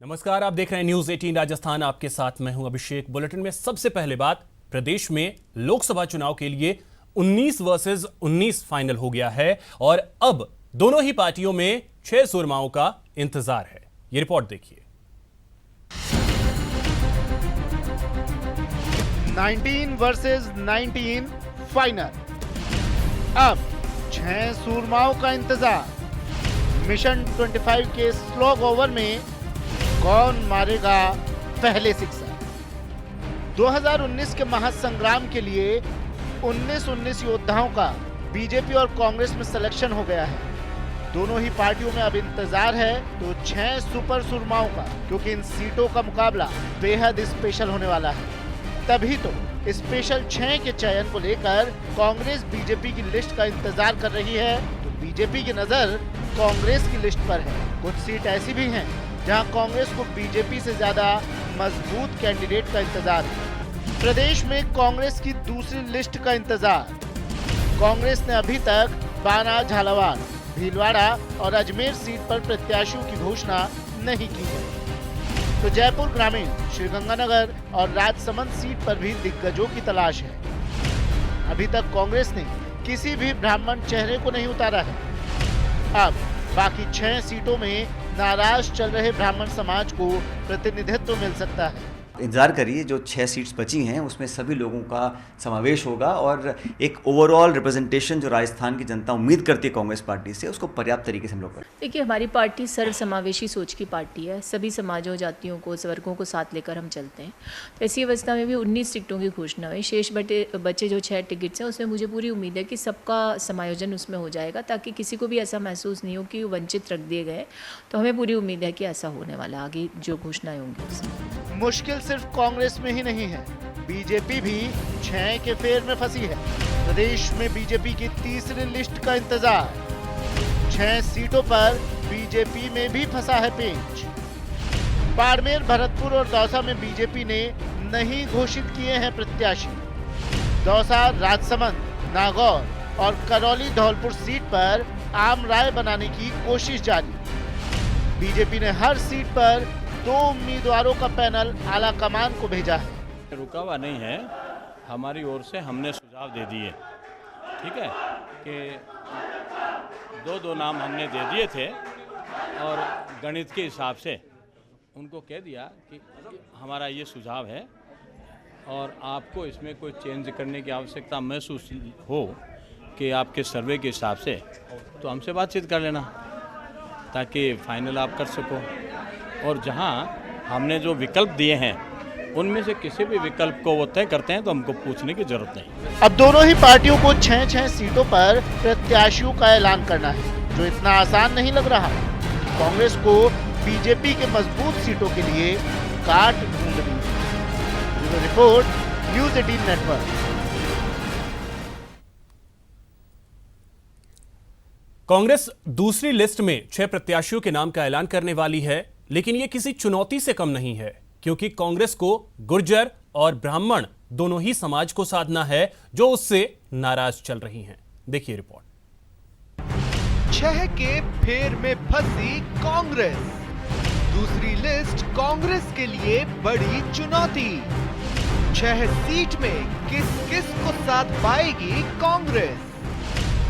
नमस्कार, आप देख रहे हैं न्यूज 18 राजस्थान। आपके साथ मैं हूं अभिषेक। बुलेटिन में सबसे पहले बात, प्रदेश में लोकसभा चुनाव के लिए 19 वर्सेस 19 फाइनल हो गया है और अब दोनों ही पार्टियों में 6 सुरमाओं का इंतजार है। ये रिपोर्ट देखिए। 19 वर्सेस 19 फाइनल। अब 6 सूरमाओं का इंतजार। मिशन 25 के स्लॉग ओवर में कौन मारेगा पहले सिक्सर। 2019 के महासंग्राम के लिए 19 योद्धाओं का बीजेपी और कांग्रेस में सिलेक्शन हो गया है। दोनों ही पार्टियों में अब इंतजार है तो 6 सुपर सुरमाओं का, क्योंकि इन सीटों का मुकाबला बेहद स्पेशल होने वाला है। तभी तो स्पेशल 6 के चयन को लेकर कांग्रेस बीजेपी की लिस्ट का इंतजार कर रही है, तो बीजेपी की नजर कांग्रेस की लिस्ट पर है। कुछ सीट ऐसी भी हैं जहां कांग्रेस को बीजेपी से ज्यादा मजबूत कैंडिडेट का इंतजार है। प्रदेश में कांग्रेस की दूसरी लिस्ट का इंतजार। कांग्रेस ने अभी तक बाना, झालावाड़, भीलवाड़ा और अजमेर सीट पर प्रत्याशियों की घोषणा नहीं की है, तो जयपुर ग्रामीण, श्रीगंगानगर और राजसमंद सीट पर भी दिग्गजों की तलाश है। अभी तक कांग्रेस ने किसी भी ब्राह्मण चेहरे को नहीं उतारा है। अब बाकी 6 सीटों में नाराज चल रहे ब्राह्मण समाज को प्रतिनिधित्व मिल सकता है। इंतजार करिए, जो 6 सीट्स बची हैं उसमें सभी लोगों का समावेश होगा और एक ओवरऑल रिप्रेजेंटेशन जो राजस्थान की जनता उम्मीद करती है कांग्रेस पार्टी से, उसको पर्याप्त तरीके से हम लोग करें। देखिए, हमारी पार्टी सर्व समावेशी सोच की पार्टी है। सभी समाजों, जातियों को, वर्गों को साथ लेकर हम चलते हैं। तो ऐसी अवस्था में भी 19 टिकटों की घोषणा हुई। शेष बचे जो 6 टिकट्स हैं उसमें मुझे पूरी उम्मीद है कि सबका समायोजन उसमें हो जाएगा, ताकि किसी को भी ऐसा महसूस नहीं हो कि वंचित रख दिए गए। तो हमें पूरी उम्मीद है कि ऐसा होने वाला, आगे जो घोषणाएं होंगी उसमें। मुश्किल सिर्फ कांग्रेस में ही नहीं है, बीजेपी भी 6 के फेर में फंसी है। प्रदेश में बीजेपी की तीसरी लिस्ट का इंतजार। 6 सीटों पर बीजेपी में भी फंसा है पेंच। बाड़मेर, भरतपुर और दौसा में बीजेपी ने नहीं घोषित किए हैं प्रत्याशी। दौसा, राजसमंद, नागौर और करौली, धौलपुर सीट पर आम राय बनाने की कोशिश जारी। बीजेपी ने हर सीट पर 2 उम्मीदवारों का पैनल आला कमान को भेजा है। रुका हुआ नहीं है, हमारी ओर से हमने सुझाव दे दिए, ठीक है, कि 2 नाम हमने दे दिए थे और गणित के हिसाब से उनको कह दिया कि हमारा ये सुझाव है और आपको इसमें कोई चेंज करने की आवश्यकता महसूस हो कि आपके सर्वे के हिसाब से, तो हमसे बातचीत कर लेना ताकि फाइनल आप कर सको। और जहां हमने जो विकल्प दिए हैं उनमें से किसी भी विकल्प को वो तय करते हैं तो हमको पूछने की जरूरत नहीं। अब दोनों ही पार्टियों को 6 सीटों पर प्रत्याशियों का ऐलान करना है, जो इतना आसान नहीं लग रहा। कांग्रेस को बीजेपी के मजबूत सीटों के लिए काट ढूंढनी है। Report, news 18 network. कांग्रेस दूसरी लिस्ट में 6 प्रत्याशियों के नाम का ऐलान करने वाली है, लेकिन यह किसी चुनौती से कम नहीं है, क्योंकि कांग्रेस को गुर्जर और ब्राह्मण दोनों ही समाज को साधना है, जो उससे नाराज चल रही हैं। देखिए रिपोर्ट। 6 के फेर में फंसी कांग्रेस। दूसरी लिस्ट कांग्रेस के लिए बड़ी चुनौती। 6 सीट में किस किस को साध पाएगी कांग्रेस।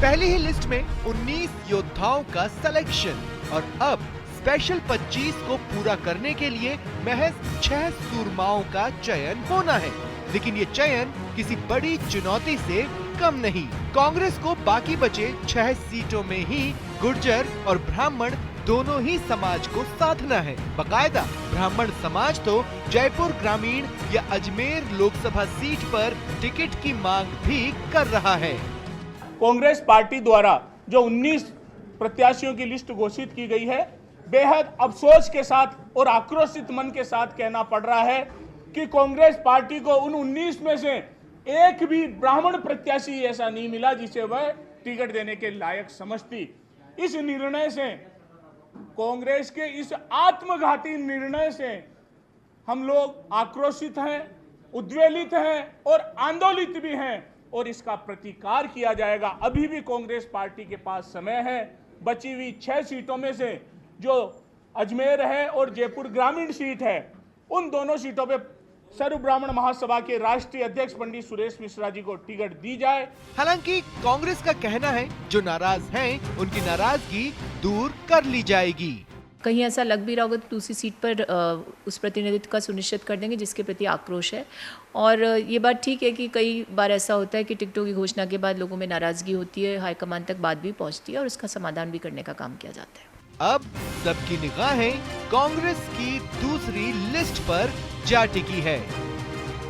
पहली ही लिस्ट में 19 योद्धाओं का सिलेक्शन और अब स्पेशल 25 को पूरा करने के लिए महज 6 सूरमाओं का चयन होना है। लेकिन ये चयन किसी बड़ी चुनौती से कम नहीं। कांग्रेस को बाकी बचे 6 सीटों में ही गुर्जर और ब्राह्मण दोनों ही समाज को साधना है। बकायदा ब्राह्मण समाज तो जयपुर ग्रामीण या अजमेर लोकसभा सीट पर टिकट की मांग भी कर रहा है। कांग्रेस पार्टी द्वारा जो 19 प्रत्याशियों की लिस्ट घोषित की गई है, बेहद अफसोस के साथ और आक्रोशित मन के साथ कहना पड़ रहा है कि कांग्रेस पार्टी को उन 19 में से एक भी ब्राह्मण प्रत्याशी ऐसा नहीं मिला जिसे वह टिकट देने के लायक समझती। इस निर्णय से, कांग्रेस के इस आत्मघाती निर्णय से हम लोग आक्रोशित हैं, उद्वेलित हैं और आंदोलित भी हैं और इसका प्रतिकार किया जाएगा। अभी भी कांग्रेस पार्टी के पास समय है। बची हुई 6 सीटों में से जो अजमेर है और जयपुर ग्रामीण सीट है, उन दोनों सीटों पे सर्व ब्राह्मण महासभा के राष्ट्रीय अध्यक्ष पंडित सुरेश मिश्रा जी को टिकट दी जाए। हालांकि कांग्रेस का कहना है जो नाराज हैं उनकी नाराजगी दूर कर ली जाएगी। कहीं ऐसा लग भी रहा होगा तो दूसरी सीट पर उस प्रतिनिधित्व का सुनिश्चित कर देंगे जिसके प्रति आक्रोश है। और ये बात ठीक है कि कई बार ऐसा होता है कि टिकटों की घोषणा के बाद लोगों में नाराजगी होती है, हाईकमान तक बात भी पहुंचती है और उसका समाधान भी करने का काम किया जाता है। अब सबकी निगाहें कांग्रेस की दूसरी लिस्ट पर जा टिकी है।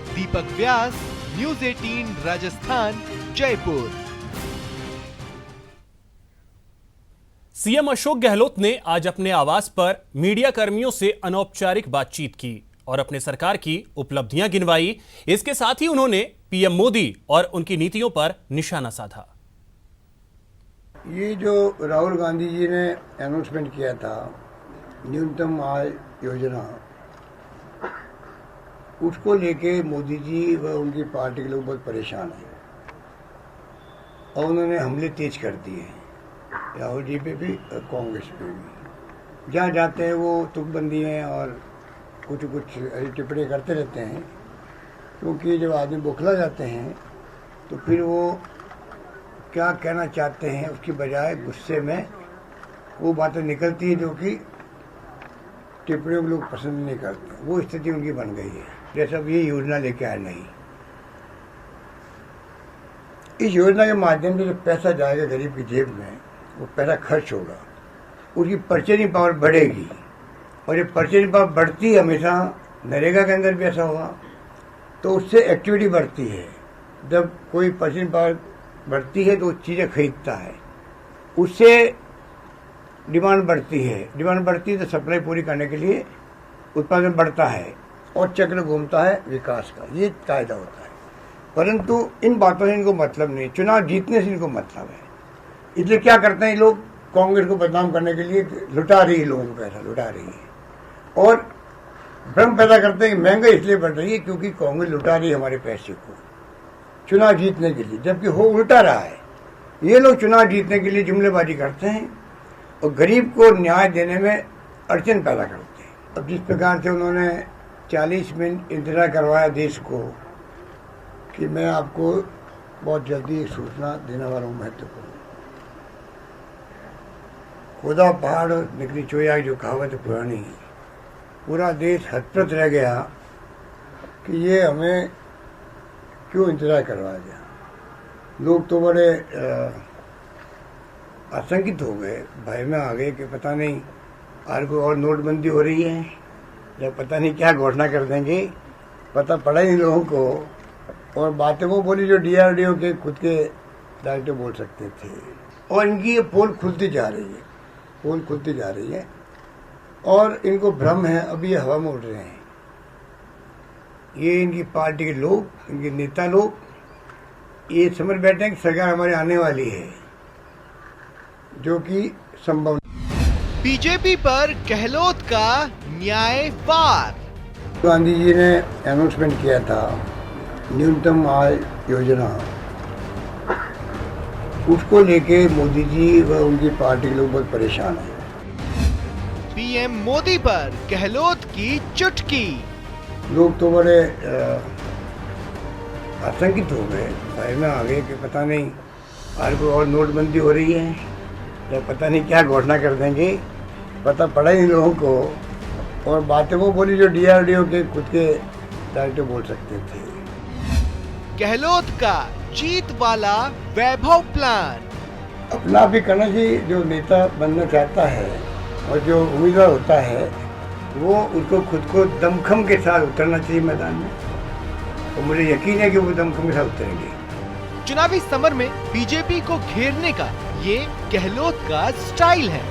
दीपक व्यास, न्यूज़ 18 राजस्थान, जयपुर। सीएम अशोक गहलोत ने आज अपने आवास पर मीडिया कर्मियों से अनौपचारिक बातचीत की और अपने सरकार की उपलब्धियां गिनवाई। इसके साथ ही उन्होंने पीएम मोदी और उनकी नीतियों पर निशाना साधा। ये जो राहुल गांधी जी ने अनाउंसमेंट किया था न्यूनतम आय योजना, उसको लेके मोदी जी व उनकी पार्टी के लोग बहुत परेशान हैं और उन्होंने हमले तेज कर दिए राहुल जी पे भी और कांग्रेस पे भी। जहाँ जाते हैं वो तुकबंदी हैं और कुछ टिप्पणी करते रहते हैं, क्योंकि जब आदमी बौखला जाते हैं तो फिर वो क्या कहना चाहते हैं उसकी बजाय गुस्से में वो बातें निकलती है जो कि टिप्पणियों को लोग पसंद नहीं करते। वो स्थिति उनकी बन गई है। जैसे अब ये योजना लेके आए नहीं, इस योजना के माध्यम से जो पैसा जाएगा गरीब की जेब में, वो पैसा खर्च होगा, उसकी परचेजिंग पावर बढ़ेगी। और ये परचेजिंग पावर बढ़ती हमेशा, नरेगा के अंदर भी ऐसा हुआ, तो उससे एक्टिविटी बढ़ती है। जब कोई परचेजिंग पावर बढ़ती है तो वो चीज़ें खरीदता है, उससे डिमांड बढ़ती है। डिमांड बढ़ती है तो सप्लाई पूरी करने के लिए उत्पादन बढ़ता है और चक्र घूमता है विकास का। ये कायदा होता है। परंतु इन बातों से इनको मतलब नहीं, चुनाव जीतने से इनको मतलब है। इसलिए क्या करते हैं लोग, कांग्रेस को बदनाम करने के लिए लुटा रही है, लोगों को पैसा लुटा रही है और भ्रम पैदा करते हैं कि महंगाई इसलिए बढ़ रही है क्योंकि कांग्रेस लुटा रही है हमारे पैसे को चुनाव जीतने के लिए, जबकि हो उल्टा रहा है। ये लोग चुनाव जीतने के लिए जुमलेबाजी करते हैं और गरीब को न्याय देने में अड़चन पैदा करते हैं। अब जिस प्रकार से उन्होंने 40 मिनट इंतजार करवाया देश को कि मैं आपको बहुत जल्दी एक सूचना देने वाला हूँ महत्वपूर्ण, खुदा पहाड़ निकली चोया जो कहावत पुरानी, पूरा देश हतप्रत रह गया कि ये हमें क्यों इंतजार करवाया गया। लोग तो बड़े आशंकित हो गए, भय में आ गए कि पता नहीं आज कोई और नोटबंदी हो रही है या पता नहीं क्या घोषणा कर देंगे। पता पड़ा ही लोगों को और बातें वो बोली जो DRDO के खुद के डायरेक्टर बोल सकते थे। और इनकी ये पोल खुलती जा रही है, पोल खुलती जा रही है और इनको भ्रम है, अभी ये हवा में उड़ रहे हैं। ये इनकी पार्टी के लोग, इनके नेता लोग ये समझ बैठे हैं कि सरकार हमारी आने वाली है, जो कि संभव नहीं। बीजेपी पर गहलोत का न्याय वार। गांधी जी ने अनाउंसमेंट किया था न्यूनतम आय योजना, उसको लेके मोदी जी व उनकी पार्टी के लोग बहुत परेशान हैं। पीएम मोदी पर गहलोत की चुटकी। लोग तो बड़े आशंकित हो गए, भय में आ गए कि पता नहीं आज कोई और नोटबंदी हो रही है या पता नहीं क्या घोषणा कर देंगे। पता पड़ा ही लोगों को और बातें वो बोली जो DRDO के खुद के डायरेक्टर बोल सकते थे। गहलोत का जीत वाला वैभव प्लान। अपना भी करना चाहिए, जो नेता बनना चाहता है और जो उम्मीदवार होता है वो उसको खुद को दमखम के साथ उतरना चाहिए मैदान में, और मुझे यकीन है कि वो दमखम के साथ उतरेंगे। चुनावी समर में बीजेपी को घेरने का ये गहलोत का स्टाइल है।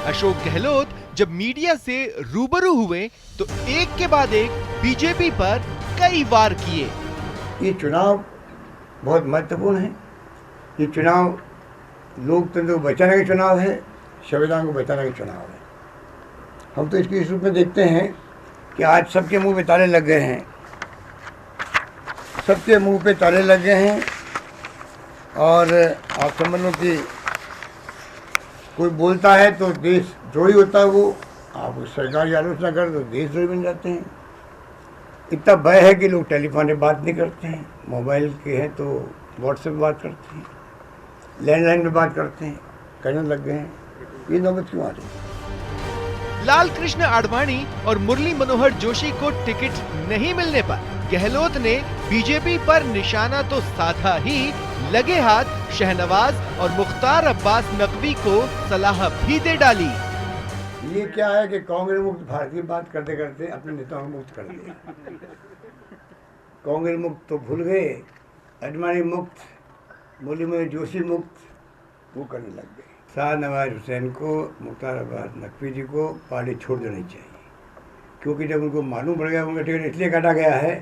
अशोक गहलोत जब मीडिया से रूबरू हुए तो एक के बाद एक बीजेपी पर कई वार किए। ये चुनाव बहुत महत्वपूर्ण है। ये चुनाव लोकतंत्र को बचाने का चुनाव है, संविधान को बचाने का चुनाव है। हम तो इसको इस रूप में देखते हैं कि आज सबके मुंह पे ताले लग गए हैं, सबके मुंह पे ताले लग गए हैं और आप समझ लो कि कोई बोलता है तो देश जो ही होता है वो आप सरकार की आलोचना कर तो देशद्रोही बन जाते हैं। इतना भय है कि लोग टेलीफोन पे बात नहीं करते हैं, मोबाइल के हैं तो व्हाट्सएप बात करते हैं, लैंडलाइन पे बात करते हैं, कहने लग गए हैं। ये नौबत क्यों आ रही है? लाल कृष्ण आडवाणी और मुरली मनोहर जोशी को टिकट नहीं मिलने पर गहलोत ने बीजेपी पर निशाना तो साधा ही, लगे हाथ शहनवाज और मुख्तार अब्बास नकवी को सलाह भी दे डाली। ये क्या है कि कांग्रेस मुक्त भारत की बात करते करते अपने नेताओं को मुक्त कर दिया। कांग्रेस मुक्त तो भूल गए, आडवाणी मुक्त, मुरली मनोहर जोशी मुक्त वो करने लग गए। शाहनवाज हुसैन को, मुख्तार अब्बास नकवी जी को पार्टी छोड़ देनी चाहिए, क्योंकि जब उनको मालूम पड़ गया उनका टिकट इसलिए काटा गया है,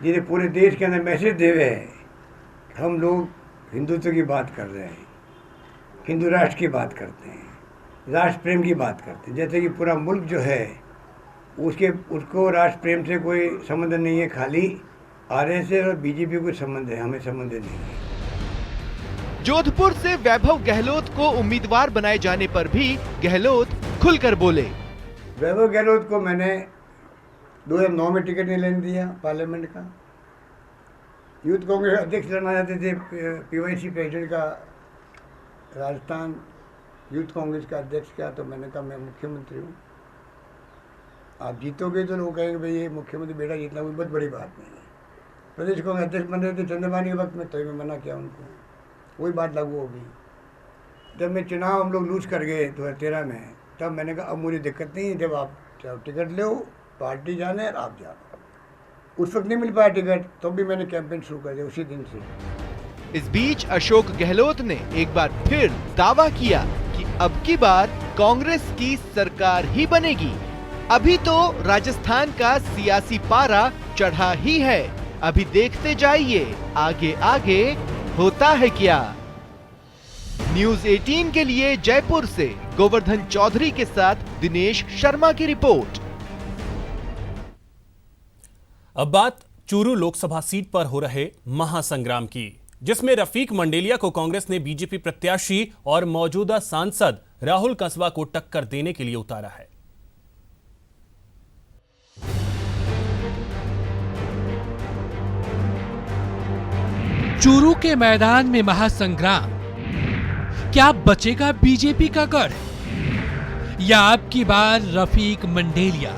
जिन्हें पूरे देश के अंदर मैसेज दे रहे हैं हम लोग हिंदुत्व की बात कर रहे हैं, हिंदू राष्ट्र की बात करते हैं, राष्ट्र प्रेम की बात करते हैं, जैसे कि पूरा मुल्क जो है उसको राष्ट्र प्रेम से कोई संबंध नहीं है, खाली आरएसएस और बीजेपी को संबंध है, हमें संबंध नहीं है। जोधपुर से वैभव गहलोत को उम्मीदवार बनाए जाने पर भी गहलोत खुलकर बोले। वैभव गहलोत को मैंने 2009 में टिकट नहीं लेने दिया पार्लियामेंट का। यूथ कांग्रेस अध्यक्ष लड़ना चाहते थे, पीवाईसी प्रेसिडेंट का राजस्थान यूथ कांग्रेस का अध्यक्ष का, तो मैंने कहा मैं मुख्यमंत्री हूँ, आप जीतोगे तो लोग कहेंगे भाई ये मुख्यमंत्री बेटा जीतना कोई बहुत बड़ी बात नहीं है। प्रदेश कांग्रेस अध्यक्ष बन रहे थे चंद्रबानी के वक्त में, तो मैं मना किया उनको, वही बात लागू होगी। जब मैं चुनाव हम लोग लूज कर गए 2013 में, तब मैंने कहा अब मुझे दिक्कत नहीं है, जब आप टिकट लो पार्टी जाने और आप जाओ। उस वक्त नहीं मिल पाया टिकट, तो भी मैंने कैंपेन शुरू कर दिया उसी दिन से। इस बीच अशोक गहलोत ने एक बार फिर दावा किया कि अब की बार कांग्रेस की सरकार ही बनेगी। अभी तो राजस्थान का सियासी पारा चढ़ा ही है, अभी देखते जाइए आगे आगे होता है क्या। न्यूज 18 के लिए जयपुर से गोवर्धन चौधरी के साथ दिनेश शर्मा की रिपोर्ट। अब बात चूरू लोकसभा सीट पर हो रहे महासंग्राम की, जिसमें रफीक मंडेलिया को कांग्रेस ने बीजेपी प्रत्याशी और मौजूदा सांसद राहुल कंसवा को टक्कर देने के लिए उतारा है। चूरू के मैदान में महासंग्राम, क्या बचेगा बीजेपी का गढ़ या अब की बार रफीक मंडेलिया?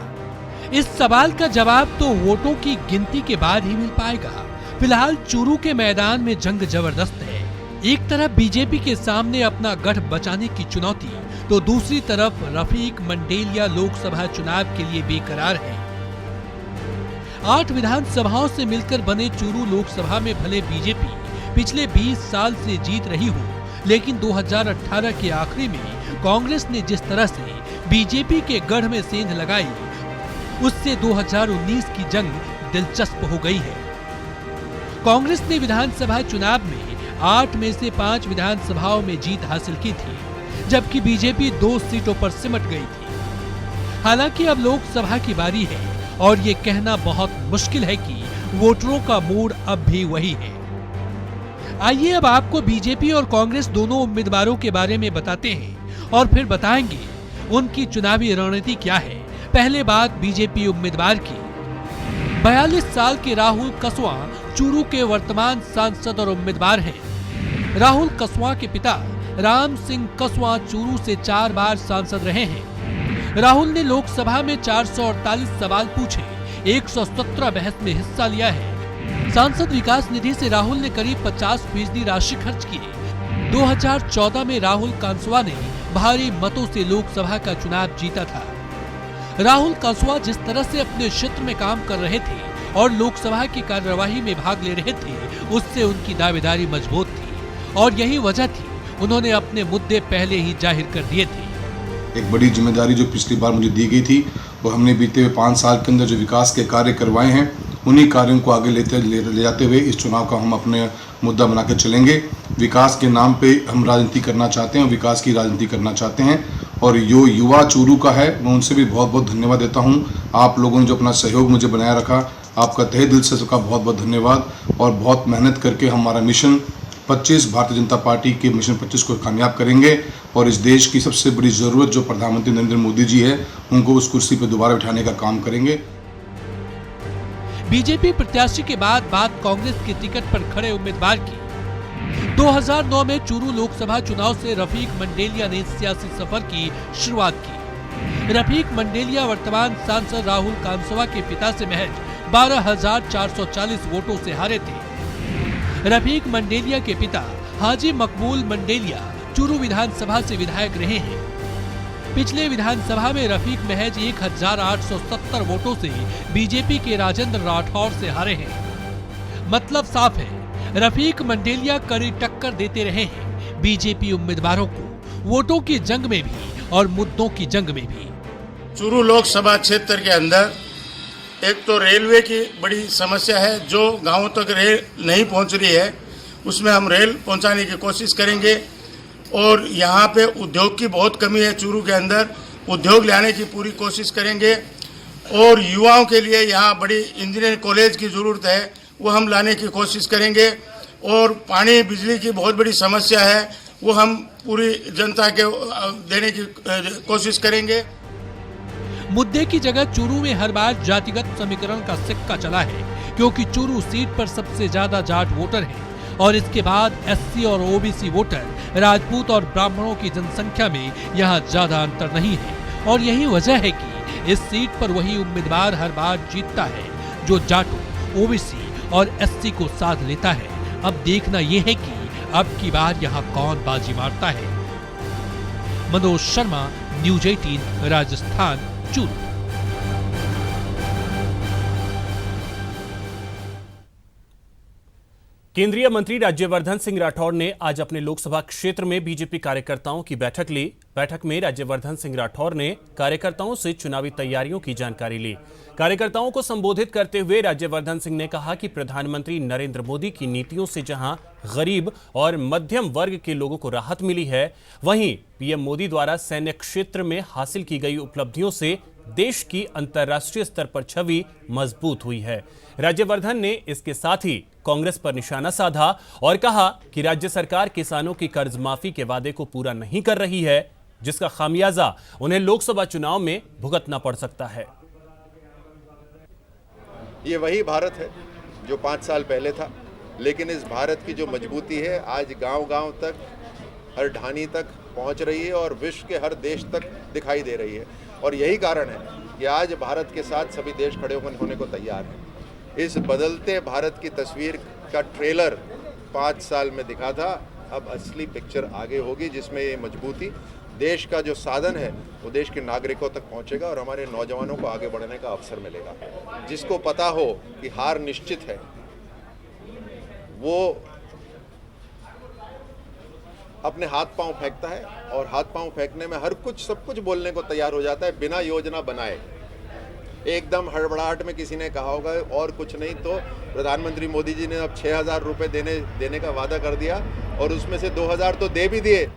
इस सवाल का जवाब तो वोटों की गिनती के बाद ही मिल पाएगा। फिलहाल चूरू के मैदान में जंग जबरदस्त है। एक तरफ बीजेपी के सामने अपना गढ़ बचाने की चुनौती, तो दूसरी तरफ रफीक मंडेलिया लोकसभा चुनाव के लिए बेकरार है। 8 विधानसभाओं से मिलकर बने चूरू लोकसभा में भले बीजेपी पिछले 20 साल से जीत रही हो, लेकिन 2018 के आखिरी में कांग्रेस ने जिस तरह से बीजेपी के गढ़ में सेंध लगाई, उससे 2019 की जंग दिलचस्प हो गई है। कांग्रेस ने विधानसभा चुनाव में 8 में से 5 विधानसभाओं में जीत हासिल की थी, जबकि बीजेपी 2 सीटों पर सिमट गई थी। हालांकि अब लोकसभा की बारी है और ये कहना बहुत मुश्किल है कि वोटरों का मूड अब भी वही है। आइए अब आपको बीजेपी और कांग्रेस दोनों उम्मीदवारों के बारे में बताते हैं और फिर बताएंगे उनकी चुनावी रणनीति क्या है। पहले बात बीजेपी उम्मीदवार की। 42 साल के राहुल कसवा चूरू के वर्तमान सांसद और उम्मीदवार हैं। राहुल कसवा के पिता राम सिंह कसवा चूरू से 4 बार सांसद रहे हैं। राहुल ने लोकसभा में 448 सवाल पूछे, 117 बहस में हिस्सा लिया है। सांसद विकास निधि से राहुल ने करीब 50% राशि खर्च की। 2014 में राहुल कंसवा ने भारी मतों से लोकसभा का चुनाव जीता था। राहुल कंसवा जिस तरह से अपने क्षेत्र में काम कर रहे थे और लोकसभा की कार्यवाही में भाग ले रहे थे, उससे उनकी दावेदारी मजबूत थी और यही वजह थी उन्होंने अपने मुद्दे पहले ही जाहिर कर दिए थे। एक बड़ी जिम्मेदारी जो पिछली बार मुझे दी गई थी, वो हमने बीते हुए 5 साल के अंदर जो विकास के कार्य करवाए हैं, उन्हीं कार्यों को आगे ले जाते हुए इस चुनाव का हम अपने मुद्दा बनाकर चलेंगे। विकास के नाम पे हम राजनीति करना चाहते हैं, विकास की राजनीति करना चाहते हैं और जो युवा चूरू का है, मैं उनसे भी बहुत बहुत धन्यवाद देता हूं। आप लोगों ने जो अपना सहयोग मुझे बनाया रखा, आपका तहे दिल से सबका बहुत बहुत धन्यवाद। और बहुत मेहनत करके हमारा मिशन 25 भारतीय जनता पार्टी के मिशन 25 को कामयाब करेंगे और इस देश की सबसे बड़ी ज़रूरत जो प्रधानमंत्री नरेंद्र मोदी जी है उनको उस कुर्सी पर दोबारा बिठाने का काम करेंगे। बीजेपी प्रत्याशी के बाद बात कांग्रेस के टिकट पर खड़े उम्मीदवार की। 2009 में चूरू लोकसभा चुनाव से रफीक मंडेलिया ने सियासी सफर की शुरुआत की। रफीक मंडेलिया वर्तमान सांसद राहुल कांसवा के पिता से महज 12,440 वोटों से हारे थे। रफीक मंडेलिया के पिता हाजी मकबूल मंडेलिया चूरू विधानसभा से विधायक रहे हैं। पिछले विधानसभा में रफीक महज 1,870 वोटों से बीजेपी के राजेंद्र राठौर से हारे हैं। मतलब साफ है, रफीक मंडेलिया कड़ी टक्कर देते रहे हैं बीजेपी उम्मीदवारों को, वोटों की जंग में भी और मुद्दों की जंग में भी। चूरू लोकसभा क्षेत्र के अंदर एक तो रेलवे की बड़ी समस्या है, जो गांवों तक रेल नहीं पहुंच रही है, उसमें हम रेल पहुंचाने की कोशिश करेंगे। और यहाँ पे उद्योग की बहुत कमी है, चूरू के अंदर उद्योग लाने की पूरी कोशिश करेंगे। और युवाओं के लिए यहाँ बड़ी इंजीनियरिंग कॉलेज की ज़रूरत है, वो हम लाने की कोशिश करेंगे। और पानी बिजली की बहुत बड़ी समस्या है, वो हम पूरी जनता के देने की कोशिश करेंगे। मुद्दे की जगह चूरू में हर बार जातिगत समीकरण का सिक्का चला है, क्योंकि चूरू सीट पर सबसे ज्यादा जाट वोटर हैं और इसके बाद एससी और ओबीसी वोटर, राजपूत और ब्राह्मणों की जनसंख्या में यहाँ ज्यादा अंतर नहीं है। और यही वजह है कि इस सीट पर वही उम्मीदवार हर बार जीतता है जो जाटों, ओबीसी और एससी को साथ लेता है। अब देखना यह है कि अब की बार यहाँ कौन बाजी मारता है। मनोज शर्मा, न्यूज 18, राजस्थान, चूरू। केंद्रीय मंत्री राज्यवर्धन सिंह राठौड़ ने आज अपने लोकसभा क्षेत्र में बीजेपी कार्यकर्ताओं की बैठक ली। बैठक में राज्यवर्धन सिंह राठौड़ ने कार्यकर्ताओं से चुनावी तैयारियों की जानकारी ली। कार्यकर्ताओं को संबोधित करते हुए राज्यवर्धन सिंह ने कहा कि प्रधानमंत्री नरेंद्र मोदी की नीतियों से जहां गरीब और मध्यम वर्ग के लोगों को राहत मिली है, वहीं पीएम मोदी द्वारा सैन्य क्षेत्र में हासिल की गई उपलब्धियों से देश की अंतर्राष्ट्रीय स्तर पर छवि मजबूत हुई है। राज्यवर्धन ने इसके साथ ही कांग्रेस पर निशाना साधा और कहा कि राज्य सरकार किसानों की कर्ज माफी के वादे को पूरा नहीं कर रही है, जिसका खामियाजा उन्हें लोकसभा चुनाव में भुगतना पड़ सकता है। ये वही भारत है जो 5 साल पहले था, लेकिन इस भारत की जो मजबूती है आज गांव-गांव तक, हर ढानी तक पहुंच रही है और विश्व के हर देश तक दिखाई दे रही है। और यही कारण है कि आज भारत के साथ सभी देश खड़े होने को तैयार हैं। इस बदलते भारत की तस्वीर का ट्रेलर 5 साल में दिखा था, अब असली पिक्चर आगे होगी, जिसमें ये मजबूती देश का जो साधन है वो देश के नागरिकों तक पहुंचेगा और हमारे नौजवानों को आगे बढ़ने का अवसर मिलेगा। जिसको पता हो कि हार निश्चित है, वो अपने हाथ पांव फेंकता है और हाथ पांव फेंकने में हर कुछ सब कुछ बोलने को तैयार हो जाता है बिना योजना बनाए। एकदम हड़बड़ाहट में किसी ने कहा होगा और कुछ नहीं तो प्रधानमंत्री मोदी जी ने अब 6,000 रुपये देने का वादा कर दिया और उसमें से 2,000 तो दे भी दिए।